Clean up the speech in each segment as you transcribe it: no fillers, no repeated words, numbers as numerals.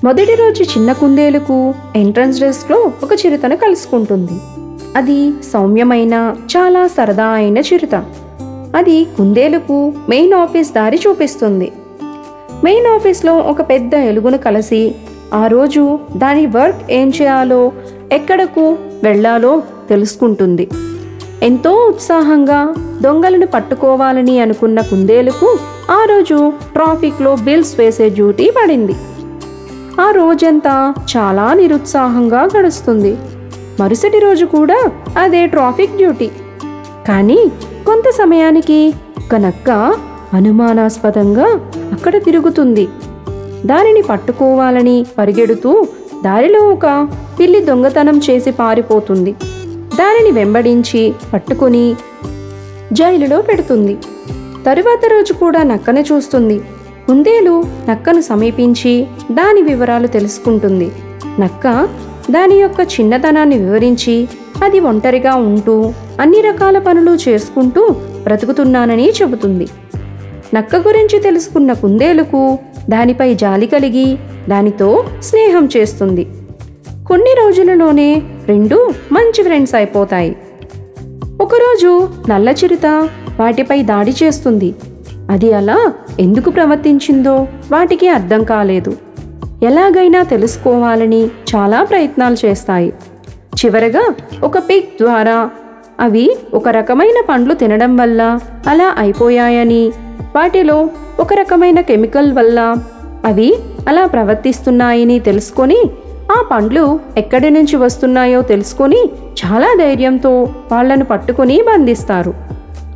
మొదటి రోజు చిన్న కుందేలుకు ఎంట్రన్స్ డెస్క్లో ఒక చిరుతను కలుసుకుంటుంది. అది సౌమ్యమైన చాలా సరదా అయిన చిరుత. అది కుందేలుకు మెయిన్ ఆఫీస్ దారి చూపిస్తుంది. మెయిన్ ఆఫీస్లో ఒక పెద్ద ఎలుగును కలిసి ఆ రోజు దాని వర్క్ ఏం చేయాలో, ఎక్కడకు వెళ్ళాలో తెలుసుకుంటుంది. ఎంతో ఉత్సాహంగా దొంగలను పట్టుకోవాలని అనుకున్న కుందేలుకు ఆ రోజు ట్రాఫిక్లో బిల్స్ వేసే డ్యూటీ పడింది. ఆ రోజంతా చాలా నిరుత్సాహంగా గడుస్తుంది. మరుసటి రోజు కూడా అదే ట్రాఫిక్ డ్యూటీ. కానీ కొంత సమయానికి ఒక నక్క అనుమానాస్పదంగా అక్కడ తిరుగుతుంది. దానిని పట్టుకోవాలని పరిగెడుతూ దారిలో ఒక పిల్లి దొంగతనం చేసి పారిపోతుంది. దానిని వెంబడించి పట్టుకొని జైలులో పెడుతుంది. తరువాత రోజు కూడా నక్కను చూస్తుంది. కుందేలు నక్కను సమీపించి దాని వివరాలు తెలుసుకుంటుంది. నక్క దాని యొక్క చిన్నతనాన్ని వివరించి అది ఒంటరిగా ఉంటూ అన్ని రకాల పనులు చేసుకుంటూ బ్రతుకుతున్నానని చెబుతుంది. నక్క గురించి తెలుసుకున్న కుందేలుకు దానిపై జాలి కలిగి దానితో స్నేహం చేస్తుంది. కొన్ని రోజులలోనే రెండు మంచి ఫ్రెండ్స్ అయిపోతాయి. ఒకరోజు నల్ల చిరుత వాటిపై దాడి చేస్తుంది. అది అలా ఎందుకు ప్రవర్తించిందో వాటికి అర్థం కాలేదు. ఎలాగైనా తెలుసుకోవాలని చాలా ప్రయత్నాలు చేస్తాయి. చివరగా ఒక పిగ్ ద్వారా అవి ఒక రకమైన పండ్లు తినడం వల్ల అలా అయిపోయాయని, వాటిలో ఒక రకమైన కెమికల్ వల్ల అవి అలా ప్రవర్తిస్తున్నాయని తెలుసుకొని ఆ పండ్లు ఎక్కడి నుంచి వస్తున్నాయో తెలుసుకొని చాలా ధైర్యంతో వాళ్లను పట్టుకొని బంధిస్తారు.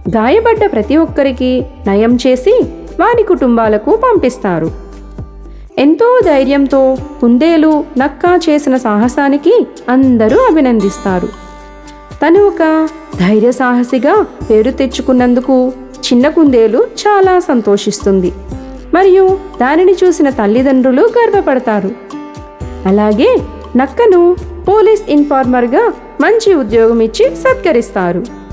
గాయపడ్డ ప్రతి ఒక్కరికి నయం చేసి వారి కుటుంబాలకు పంపిస్తారు. ఎంతో ధైర్యంతో కుందేలు నక్క చేసిన సాహసానికి అందరూ అభినందిస్తారు. తను ఒక ధైర్య సాహసిగా పేరు తెచ్చుకున్నందుకు చిన్న కుందేలు చాలా సంతోషిస్తుంది. మరియు దానిని చూసిన తల్లిదండ్రులు గర్వపడతారు. అలాగే నక్కను పోలీస్ ఇన్ఫార్మర్గా మంచి ఉద్యోగం ఇచ్చి సత్కరిస్తారు.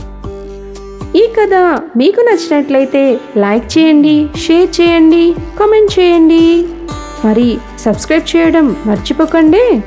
ఈ కథ మీకు నచ్చినట్లయితే లైక్ చేయండి, షేర్ చేయండి, కామెంట్ చేయండి. మరి సబ్స్క్రైబ్ చేయడం మర్చిపోకండి.